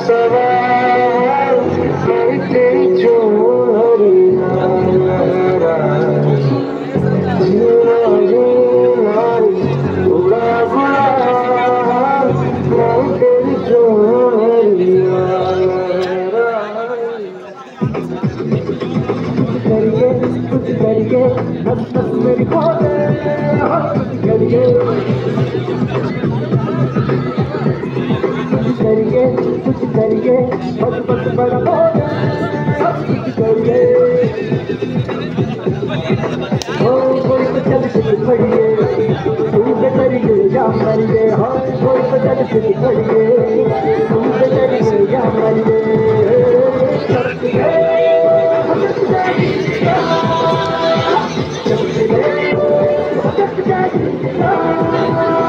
सवाल कोई तेरी चोरियां जीना जीना उड़ा गुलाल कोई तेरी चोरियां कुछ करिए बस बस मेरी बोले कुछ करिए कुछ करिए बस बस बड़ा बोले सब कुछ करिए हो कोई तो चल के पड़िए तू पे करिए या मरिए हो कोई तो चल के पड़िए तू पे करिए या मरिए Just